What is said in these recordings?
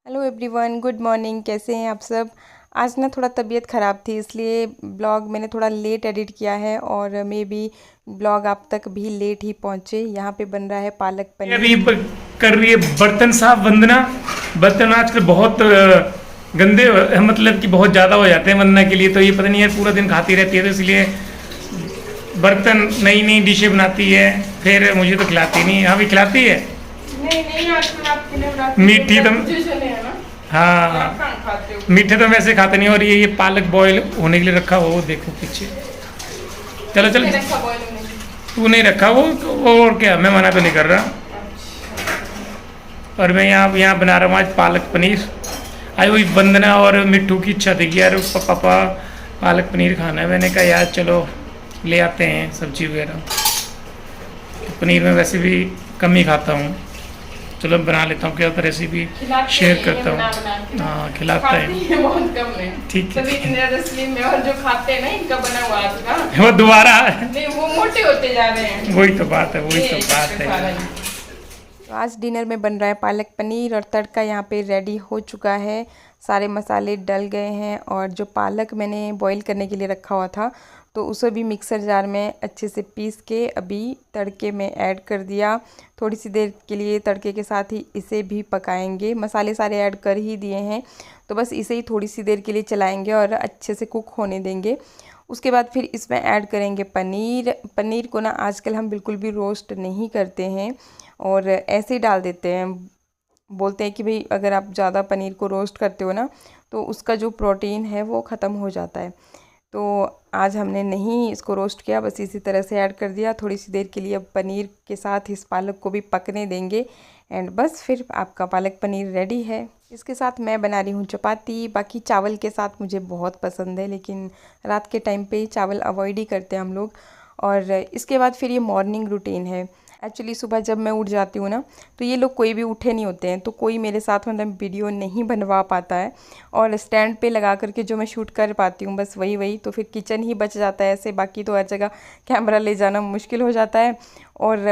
Hello everyone, good morning. कैसे हैं आप सब। आज ना थोड़ा तबीयत ख़राब थी, इसलिए ब्लॉग मैंने थोड़ा लेट एडिट किया है और मे बी ब्लॉग आप तक भी लेट ही पहुँचे। यहाँ पे बन रहा है पालक ये अभी पनीर। कर रही है बर्तन साफ वंदना। बर्तन आजकल बहुत गंदे मतलब कि बहुत ज़्यादा हो जाते हैं वंदना के लिए। तो ये पता नहीं है पूरा दिन खाती रहती है, तो इसलिए बर्तन नई नई डिशें बनाती है। फिर मुझे तो खिलाती नहीं। हाँ भी खिलाती है। नहीं नहीं, आजकल आपके लिए बनाती है, मीठी तो मुझे चले है ना। आप हाँ, कहाँ खाते हो। मीठे तो वैसे खाते नहीं। और ये पालक बॉयल होने के लिए रखा हुआ, वो देखो पीछे। चलो चलो, किसने रखा बॉयल होने के तू नहीं रखा वो और क्या, मैं मना तो नहीं कर रहा। और मैं यहाँ बना रहा हूँ आज पालक पनीर। आई हुई वंदना और मिट्टू की इच्छा थी कि यार पापा पालक पनीर खाना है। मैंने कहा यार चलो ले आते हैं सब्जी वगैरह। पनीर में वैसे भी कम ही खाता हूँ, चलो बना लेता हूँ। क्या तो रेसिपी खिलाते शेयर हैं ये करता बना हूँ। बना के ना। हाँ खिलाता खाती है। है बहुत कम है। ठीक है सभी ठीक इतने ज़्यादा स्लिम है, और जो खाते हैं ना इनका बना हुआ आज का, है। वो दोबारा नहीं वो मोटे होते जा रहे हैं। वही तो बात है, वही ये तो बात इसका सारा है। ही। तो आज डिनर में बन रहा है पालक पनीर और तड़का यहाँ पे रेडी हो चुका है। सारे मसाले डल गए हैं और जो पालक मैंने बॉईल करने के लिए रखा हुआ था तो उसे भी मिक्सर जार में अच्छे से पीस के अभी तड़के में ऐड कर दिया। थोड़ी सी देर के लिए तड़के के साथ ही इसे भी पकाएंगे। मसाले सारे ऐड कर ही दिए हैं, तो बस इसे ही थोड़ी सी देर के लिए चलाएंगे और अच्छे से कुक होने देंगे। उसके बाद फिर इसमें ऐड करेंगे पनीर। पनीर को ना आजकल हम बिल्कुल भी रोस्ट नहीं करते हैं और ऐसे ही डाल देते हैं। बोलते हैं कि भाई अगर आप ज़्यादा पनीर को रोस्ट करते हो ना तो उसका जो प्रोटीन है वो ख़त्म हो जाता है। तो आज हमने नहीं इसको रोस्ट किया, बस इसी तरह से ऐड कर दिया। थोड़ी सी देर के लिए अब पनीर के साथ इस पालक को भी पकने देंगे एंड बस फिर आपका पालक पनीर रेडी है। इसके साथ मैं बना रही हूँ चपाती। बाकी चावल के साथ मुझे बहुत पसंद है, लेकिन रात के टाइम पे चावल अवॉइड ही करते हैं हम लोग। और इसके बाद फिर ये मॉर्निंग रूटीन है। एक्चुअली सुबह जब मैं उठ जाती हूँ ना तो ये लोग कोई भी उठे नहीं होते हैं, तो कोई मेरे साथ मतलब वीडियो नहीं बनवा पाता है। और स्टैंड पे लगा करके जो मैं शूट कर पाती हूँ बस वही वही, तो फिर किचन ही बच जाता है ऐसे। बाकी तो हर जगह कैमरा ले जाना मुश्किल हो जाता है। और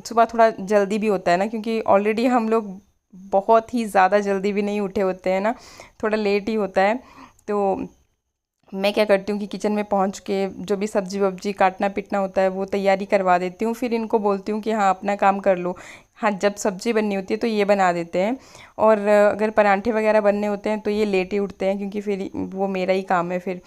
सुबह थोड़ा जल्दी भी होता है ना, क्योंकि ऑलरेडी हम लोग बहुत ही ज़्यादा जल्दी भी नहीं उठे होते हैं ना, थोड़ा लेट ही होता है। तो मैं क्या करती हूँ कि किचन में पहुँच के जो भी सब्जी वब्जी काटना पीटना होता है वो तैयारी करवा देती हूँ। फिर इनको बोलती हूँ कि हाँ अपना काम कर लो। हाँ जब सब्जी बननी होती है तो ये बना देते हैं, और अगर परांठे वगैरह बनने होते हैं तो ये लेट ही उठते हैं, क्योंकि फिर वो मेरा ही काम है फिर।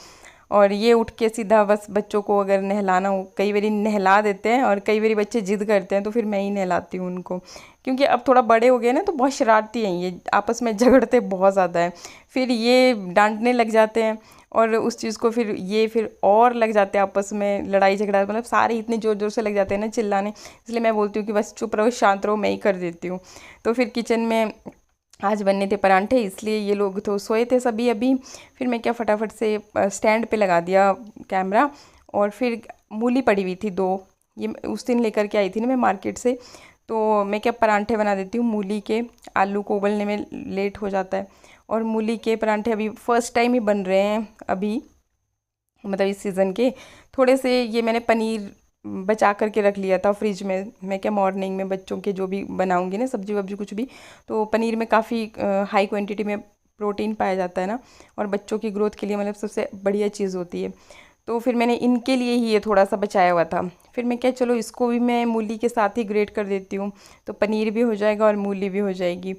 और ये उठ के सीधा बस बच्चों को अगर नहलाना हो, कई बारी नहला देते हैं और कई बारी बच्चे ज़िद करते हैं तो फिर मैं ही नहलाती हूँ उनको। क्योंकि अब थोड़ा बड़े हो गए ना तो बहुत शरारती हैं, ये आपस में झगड़ते बहुत ज़्यादा हैं। फिर ये डांटने लग जाते हैं और उस चीज़ को फिर और लग जाते हैं आपस में लड़ाई झगड़ा, मतलब सारे इतने ज़ोर ज़ोर से लग जाते हैं ना चिल्लाने। इसलिए मैं बोलती हूँ कि बस चुप रहो शांत रहो, मैं ही कर देती हूँ। तो फिर किचन में आज बनने थे परांठे, इसलिए ये लोग तो सोए थे सभी अभी। फिर मैं क्या फटाफट से स्टैंड पे लगा दिया कैमरा। और फिर मूली पड़ी हुई थी दो, ये उस दिन लेकर के आई थी ना मैं मार्केट से। तो मैं क्या परांठे बना देती हूँ मूली के। आलू को उबलने में लेट हो जाता है, और मूली के परांठे अभी फ़र्स्ट टाइम ही बन रहे हैं अभी, मतलब इस सीज़न के। थोड़े से ये मैंने पनीर बचा करके रख लिया था फ्रिज में। मैं क्या मॉर्निंग में बच्चों के जो भी बनाऊंगी ना सब्जी वब्जी कुछ भी, तो पनीर में काफ़ी हाई क्वांटिटी में प्रोटीन पाया जाता है ना, और बच्चों की ग्रोथ के लिए मतलब सबसे बढ़िया चीज़ होती है। तो फिर मैंने इनके लिए ही ये थोड़ा सा बचाया हुआ था। फिर मैं क्या चलो इसको भी मैं मूली के साथ ही ग्रेट कर देती हूँ, तो पनीर भी हो जाएगा और मूली भी हो जाएगी।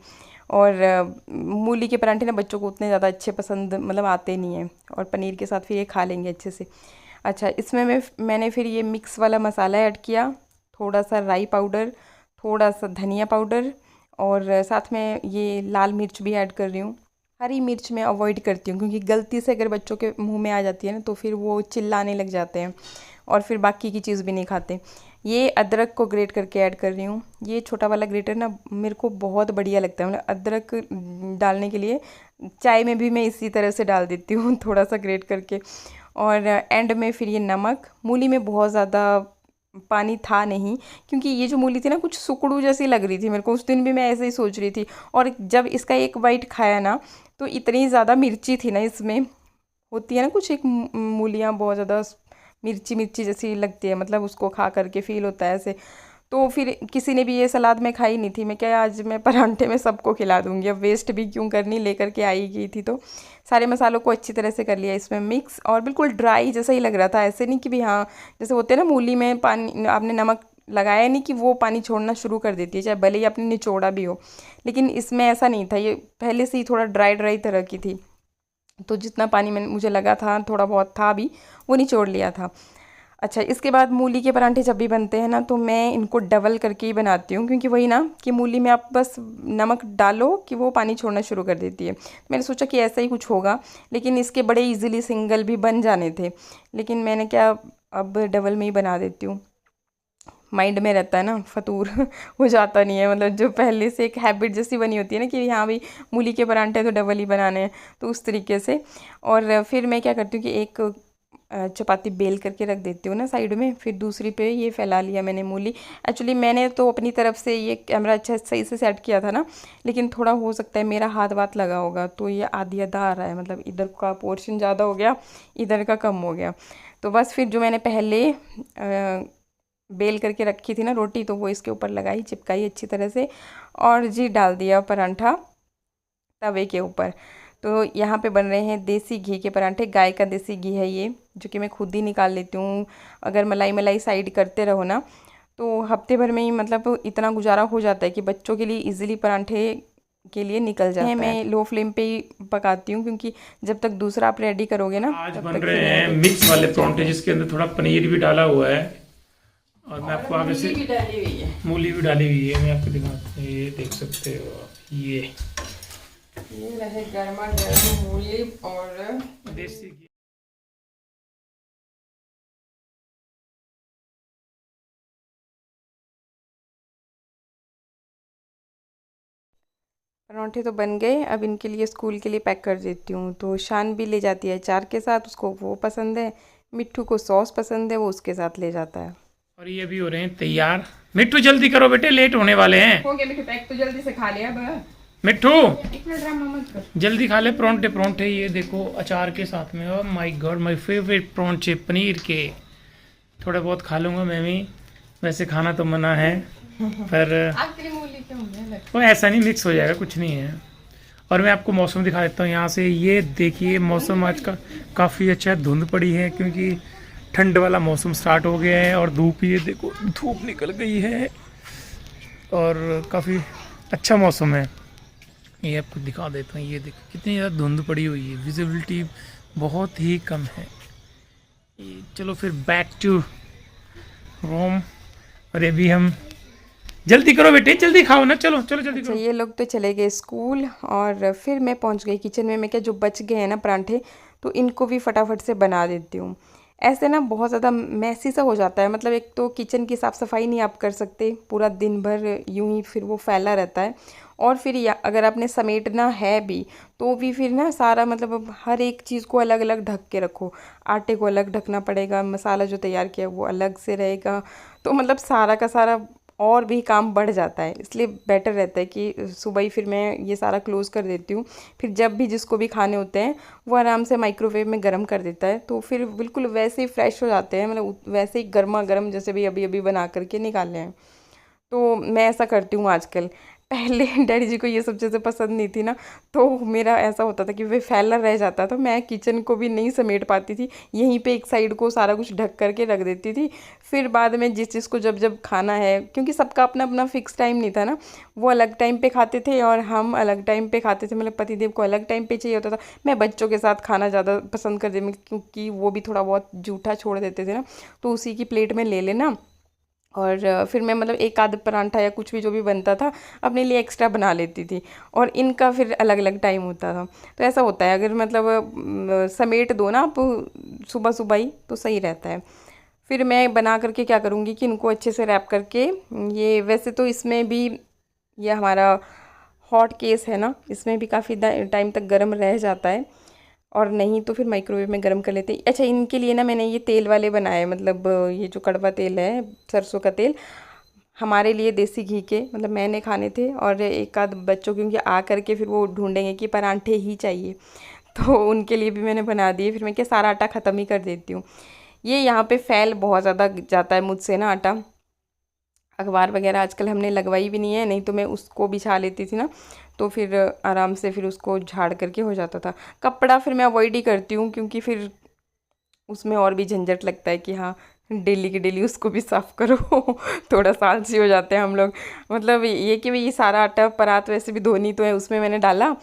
और मूली के परांठे ना बच्चों को उतने ज़्यादा अच्छे पसंद मतलब आते नहीं हैं, और पनीर के साथ फिर ये खा लेंगे अच्छे से। अच्छा, इसमें मैंने फिर ये मिक्स वाला मसाला ऐड किया। थोड़ा सा राई पाउडर, थोड़ा सा धनिया पाउडर, और साथ में ये लाल मिर्च भी ऐड कर रही हूँ। हरी मिर्च मैं अवॉइड करती हूँ, क्योंकि गलती से अगर बच्चों के मुंह में आ जाती है ना तो फिर वो चिल्लाने लग जाते हैं और फिर बाकी की चीज़ भी नहीं खाते। ये अदरक को ग्रेट करके ऐड कर रही हूँ। ये छोटा वाला ग्रेटर ना मेरे को बहुत बढ़िया लगता है, मतलब अदरक डालने के लिए चाय में भी मैं इसी तरह से डाल देती हूँ थोड़ा सा ग्रेट करके। और एंड में फिर ये नमक। मूली में बहुत ज़्यादा पानी था नहीं, क्योंकि ये जो मूली थी ना कुछ सुकड़ू जैसी लग रही थी मेरे को। उस दिन भी मैं ऐसे ही सोच रही थी, और जब इसका एक बाइट खाया ना तो इतनी ज़्यादा मिर्ची थी ना इसमें। होती है ना कुछ एक मूलियाँ बहुत ज़्यादा मिर्ची मिर्ची जैसी लगती है, मतलब उसको खा करके फील होता है ऐसे। तो फिर किसी ने भी ये सलाद में खाई नहीं थी। मैं क्या आज मैं परांठे में सबको खिला दूँगी, अब वेस्ट भी क्यों करनी, लेकर के आई गई थी। तो सारे मसालों को अच्छी तरह से कर लिया इसमें मिक्स, और बिल्कुल ड्राई जैसा ही लग रहा था, ऐसे नहीं कि भी हाँ जैसे होते हैं ना मूली में पानी आपने नमक लगाया नहीं कि वो पानी छोड़ना शुरू कर देती है, चाहे भले ही आपने निचोड़ा भी हो। लेकिन इसमें ऐसा नहीं था, ये पहले से ही थोड़ा ड्राई ड्राई तरह की थी। तो जितना पानी मैंने मुझे लगा था थोड़ा बहुत था भी, वो निचोड़ लिया था। अच्छा, इसके बाद मूली के परांठे जब भी बनते हैं ना तो मैं इनको डबल करके ही बनाती हूँ, क्योंकि वही ना कि मूली में आप बस नमक डालो कि वो पानी छोड़ना शुरू कर देती है। मैंने सोचा कि ऐसा ही कुछ होगा, लेकिन इसके बड़े इजीली सिंगल भी बन जाने थे। लेकिन मैंने क्या, अब डबल में ही बना देती हूँ। माइंड में रहता है ना, फतूर हो जाता नहीं है, मतलब जो पहले से एक हैबिट जैसी बनी होती है ना कि हाँ भाई मूली के परांठे तो डबल ही बनाने हैं, तो उस तरीके से। और फिर मैं क्या करती हूँ कि एक चपाती बेल करके रख देती हूँ ना साइड में, फिर दूसरी पे ये फैला लिया मैंने मूली। एक्चुअली मैंने तो अपनी तरफ से ये कैमरा अच्छा सही से सेट किया था ना, लेकिन थोड़ा हो सकता है मेरा हाथ वाथ लगा होगा, तो ये आधी आधा आ रहा है, मतलब इधर का पोर्शन ज़्यादा हो गया, इधर का कम हो गया। तो बस फिर जो मैंने पहले बेल करके रखी थी ना रोटी, तो वो इसके ऊपर लगाई, चिपकाई अच्छी तरह से, और जी डाल दिया परांठा तवे के ऊपर। तो यहाँ पे बन रहे हैं देसी घी के परांठे, गाय का देसी घी है ये, जो कि मैं खुद ही निकाल लेती हूँ। अगर मलाई मलाई साइड करते रहो ना तो हफ्ते भर में ही मतलब इतना गुजारा हो जाता है कि बच्चों के लिए इजीली परांठे के लिए निकल जाता है। मैं लो फ्लेम पे ही पकाती हूँ, क्योंकि जब तक दूसरा आप रेडी करोगे ना, आज तब बन तक रहे हैं मिक्स वाले परांठे, जिसके अंदर थोड़ा पनीर भी डाला हुआ है, और मैं आपको आगे से मूली भी डाली हुई है, मैं आपको दिखाता हूँ, ये देख सकते हो आप, ये रहे गर्मा गर्म मूली और देसी घी। परांठे तो बन गए। अब इनके लिए स्कूल के लिए पैक कर देती हूँ। तो शान भी ले जाती है अचार के साथ, उसको वो पसंद है। मिट्ठू को सॉस पसंद है, वो उसके साथ ले जाता है। और ये भी हो रहे हैं तैयार। मिट्टू जल्दी करो बेटे, लेट होने वाले हैं। हो गया मिट्ठू पैक, तो जल्दी से खा लिया। अब मिट्टू इतना ड्रामा मत कर। जल्दी खा ले परांठे। परांठे ये देखो अचार के साथ में, और माय गॉड माय फेवरेट परांठे पनीर के। थोड़ा बहुत खा लूँगा मैं भी, वैसे खाना तो मना है, पर आपके लिए मूली क्यों है? वो ऐसा नहीं, मिक्स हो जाएगा, कुछ नहीं है। और मैं आपको मौसम दिखा देता हूँ यहाँ से। ये देखिए मौसम आज का काफ़ी अच्छा है, धुंध पड़ी है क्योंकि ठंड वाला मौसम स्टार्ट हो गया है, और धूप, ये देखो धूप निकल गई है, और काफ़ी अच्छा मौसम है। ये आपको दिखा देता हूँ, ये देखो कितनी ज़्यादा धुंध पड़ी हुई है, विजिबिलिटी बहुत ही कम है। ये चलो फिर बैक टू रोम। और अभी हम, जल्दी करो बेटे, जल्दी खाओ ना, चलो चलो जल्दी अच्छा, करो। ये लोग तो चले गए स्कूल, और फिर मैं पहुंच गई किचन में। मैं क्या, जो बच गए हैं ना परांठे, तो इनको भी फटाफट से बना देती हूँ। ऐसे ना बहुत ज़्यादा मैसी सा हो जाता है, मतलब एक तो किचन की साफ़ सफाई नहीं आप कर सकते पूरा दिन भर, यूं ही फिर वो फैला रहता है। और फिर अगर आपने समेटना है भी, तो भी फिर ना सारा मतलब अब हर एक चीज़ को अलग अलग ढक के रखो। आटे को अलग ढकना पड़ेगा, मसाला जो तैयार किया वो अलग से रहेगा, तो मतलब सारा का सारा और भी काम बढ़ जाता है। इसलिए बेटर रहता है कि सुबह ही फिर मैं ये सारा क्लोज़ कर देती हूँ। फिर जब भी जिसको भी खाने होते हैं वो आराम से माइक्रोवेव में गर्म कर देता है, तो फिर बिल्कुल वैसे ही फ्रेश हो जाते हैं, मतलब वैसे ही गर्मा गर्म जैसे भी अभी अभी बना करके निकाले हैं। तो मैं ऐसा करती हूँ आजकल। पहले डैडी जी को ये सब चीज़ें पसंद नहीं थी ना, तो मेरा ऐसा होता था कि वे फैला रह जाता था, मैं किचन को भी नहीं समेट पाती थी। यहीं पे एक साइड को सारा कुछ ढक करके रख देती थी। फिर बाद में जिस चीज़ को जब जब खाना है, क्योंकि सबका अपना अपना फिक्स टाइम नहीं था ना, वो अलग टाइम पे खाते थे और हम अलग टाइम पे खाते थे, मतलब पतिदेव को अलग टाइम पे चाहिए होता था। मैं बच्चों के साथ खाना ज़्यादा पसंद कर देती, क्योंकि वो भी थोड़ा बहुत जूठा छोड़ देते थे ना, तो उसी की प्लेट में ले लेना। और फिर मैं मतलब एक आध परांठा या कुछ भी जो भी बनता था अपने लिए एक्स्ट्रा बना लेती थी, और इनका फिर अलग अलग टाइम होता था। तो ऐसा होता है, अगर मतलब समेट दो ना आप सुबह सुबह ही, तो सही रहता है। फिर मैं बना करके क्या करूँगी कि इनको अच्छे से रैप करके, ये वैसे तो इसमें भी ये हमारा हॉट केस है ना, इसमें भी काफ़ी टाइम तक गर्म रह जाता है, और नहीं तो फिर माइक्रोवेव में गर्म कर लेते हैं। अच्छा, इनके लिए ना मैंने ये तेल वाले बनाए, मतलब ये जो कड़वा तेल है, सरसों का तेल, हमारे लिए देसी घी के, मतलब मैंने खाने थे, और एक आध बच्चों, क्योंकि आ करके फिर वो ढूंढेंगे कि परांठे ही चाहिए, तो उनके लिए भी मैंने बना दिए। फिर मैं क्या सारा आटा ख़त्म ही कर देती हूँ। ये यहाँ पे फैल बहुत ज़्यादा जाता है मुझसे ना आटा, अखबार वगैरह आजकल हमने लगवाई भी नहीं है, नहीं तो मैं उसको बिछा लेती थी ना, तो फिर आराम से फिर उसको झाड़ करके हो जाता था। कपड़ा फिर मैं अवॉइड ही करती हूँ, क्योंकि फिर उसमें और भी झंझट लगता है कि हाँ डेली के डेली उसको भी साफ़ करो। थोड़ा सा आलसी हो जाते हैं हम लोग। मतलब ये कि भाई ये सारा आटा परात वैसे भी धोनी तो है, उसमें मैंने डाला,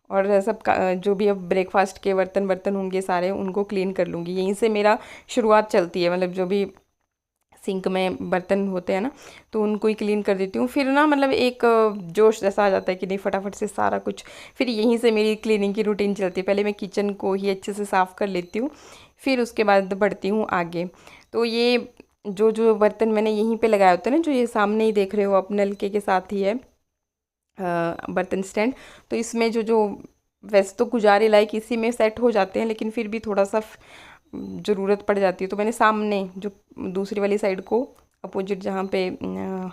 और सब जो भी अब ब्रेकफास्ट के बर्तन होंगे सारे उनको क्लीन कर लूँगी। यहीं से मेरा शुरुआत चलती है, मतलब जो भी सिंक में बर्तन होते हैं ना, तो उनको ही क्लीन कर देती हूँ। फिर ना मतलब एक जोश जैसा आ जाता है कि नहीं फटाफट से सारा कुछ, फिर यहीं से मेरी क्लीनिंग की रूटीन चलती है। पहले मैं किचन को ही अच्छे से साफ़ कर लेती हूँ, फिर उसके बाद बढ़ती हूँ आगे। तो ये जो बर्तन मैंने यहीं पे लगाए होते हैं ना, जो ये सामने ही देख रहे हो आप, नलके के साथ ही है बर्तन स्टैंड, तो इसमें जो वैसे तो गुजारे लायक इसी में सेट हो जाते हैं, लेकिन फिर भी थोड़ा सा ज़रूरत पड़ जाती है। तो मैंने सामने जो दूसरी वाली साइड को अपोजिट, जहाँ पे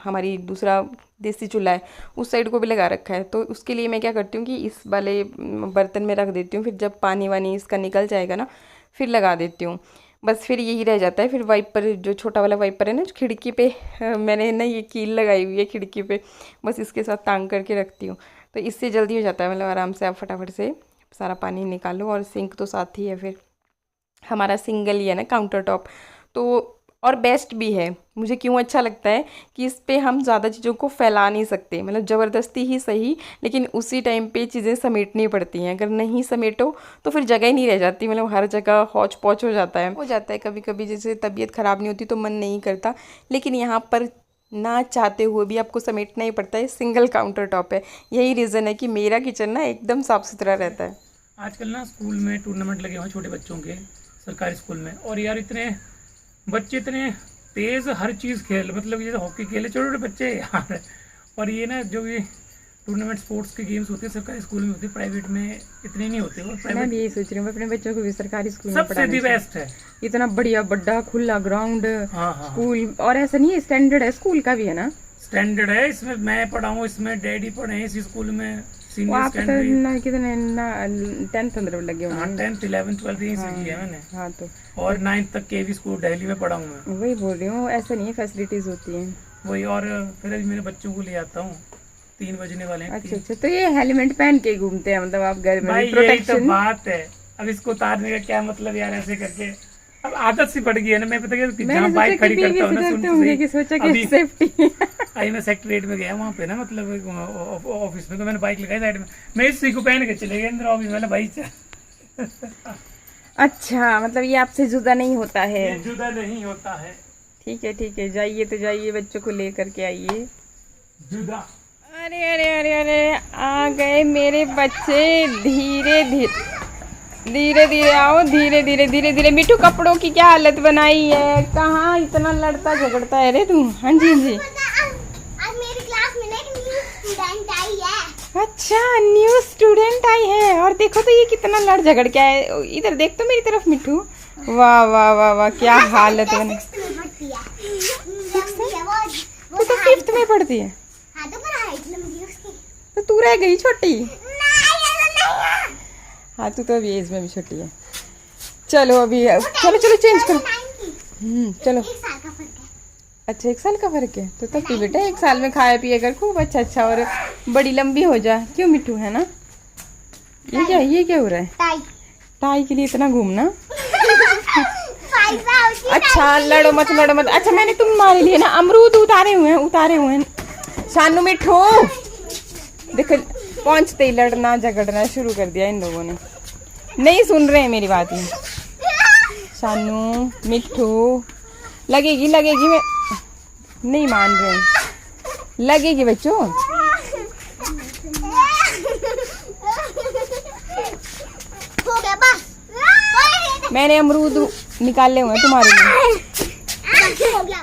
हमारी दूसरा देसी चूल्हा है, उस साइड को भी लगा रखा है। तो उसके लिए मैं क्या करती हूँ कि इस वाले बर्तन में रख देती हूँ, फिर जब पानी वानी इसका निकल जाएगा ना, फिर लगा देती हूँ। बस फिर यही रह जाता है। फिर वाइपर, जो छोटा वाला वाइपर है ना, जो खिड़की पे मैंने ना ये कील लगाई हुई है खिड़की पे, बस इसके साथ टांग करके रखती हूँ, तो इससे जल्दी हो जाता है। मतलब आराम से आप फटाफट से सारा पानी निकालो। और सिंक तो साथ ही है, फिर हमारा सिंगल ही है ना काउंटर टॉप, तो और बेस्ट भी है। मुझे क्यों अच्छा लगता है कि इस पे हम ज़्यादा चीज़ों को फैला नहीं सकते, मतलब ज़बरदस्ती ही सही, लेकिन उसी टाइम पे चीज़ें समेटनी पड़ती हैं। अगर नहीं समेटो तो फिर जगह ही नहीं रह जाती, मतलब हर जगह हौच पौच हो जाता है कभी कभी। जैसे तबीयत ख़राब नहीं होती तो मन नहीं करता, लेकिन यहाँ पर ना चाहते हुए भी आपको समेटना ही पड़ता है। सिंगल काउंटर टॉप है, यही रीज़न है कि मेरा किचन ना एकदम साफ़ सुथरा रहता है। आजकल ना स्कूल में टूर्नामेंट लगे हुए हैं छोटे बच्चों के, सरकारी स्कूल में, और यार इतने बच्चे इतने तेज़ हर चीज़ खेल, मतलब ये हॉकी खेले छोटे छोटे बच्चे यार। और ये ना जो भी टूर्नामेंट स्पोर्ट्स के गेम्स होते हैं सरकारी स्कूल में होते हैं, प्राइवेट में इतने नहीं होते। और प्राइवेट मैं भी यही सोच रही हूँ अपने बच्चों को भी सरकारी स्कूल में सबसे दी बेस्ट है। इतना बढ़िया बड़ा खुला ग्राउंड हाँ। स्कूल, और ऐसा नहीं है, स्टैंडर्ड है स्कूल का भी है ना, स्टैंडर्ड है। इसमें मैं पढ़ा हूँ, इसमें डैडी पढ़े हैं इस स्कूल में, आप तो कितने 10th अंदर लगे हुए हैं? 10th 11th 12th यहीं से किया मैंने। हाँ, तो और 9th तक के भी स्कूल दिल्ली में पढ़ा हूँ मैं। वही बोल रही हूँ, ऐसा नहीं है, फैसिलिटीज होती हैं वही। और फिर अभी मेरे बच्चों को ले आता हूँ, 3 बजने वाले हैं। अच्छा, तो ये हेलमेट पहन के घूमते हैं, मतलब आप घर में भाई प्रोटेक्शन। यही तो बात है। अब इसको उतारने का क्या मतलब यार, ऐसे करके अब आदत सी पड़ गई है ना। मैं पता कि जहाँ बाइक खड़ी करता हूँ ना, अभी मैं सेक्टर 8 में गया, वहाँ पे ना मतलब ऑफिस में, तो मैंने बाइक लगाई साइड में, मैं इसी को पहन के चले गए अंदर ऑफिस में, भाई अच्छा, मतलब ये आपसे जुदा नहीं होता है? जुदा नहीं होता है। ठीक है, जाइए तो जाइए, बच्चों को ले करके आइए। जुदा। अरे अरे अरे अरे, आ गए मेरे बच्चे। धीरे धीरे आओ, धीरे धीरे। मिठू, कपड़ों की क्या हालत बनाई है, कहाँ इतना लड़ता झगड़ता है रे तू? हाँ जी। आज मेरी क्लास में एक न्यू स्टूडेंट आई है। अच्छा, न्यू स्टूडेंट आई है, और देखो तो ये कितना लड़ झगड़ के है। इधर देख तो मेरी तरफ मिठू, वाह वाह वाह वाह, क्या हालत बनी। तू तो 5th में पढ़ती है? हाँ, तो पर हाइट लंबी उसकी। तो तू रह गई छोटी। हाँ, तू तो अभी एज में भी छोटी है। चलो अभी चलो चेंज करो। चलो। 1 साल का फर्क है। अच्छा, 1 साल का फर्क है, तो तब भी बेटा 1 साल में खाया पिया कर खूब अच्छा, और बड़ी लंबी हो जा। क्यों मिठू, है ना? ये क्या हो रहा है? टाई के लिए इतना घूमना। अच्छा, लड़ो मत। अच्छा, मैंने तुम्हारे लिए ना अमरूद उतारे हुए हैं। शानू मिठू, देखो पहुंचते ही लड़ना झगड़ना शुरू कर दिया इन लोगों ने, नहीं सुन रहे हैं मेरी बात ही। शानू मिठू, लगेगी मैं नहीं मान रहे, लगेगी बच्चों। मैंने अमरूद निकाले हुए हैं तुम्हारे लिए।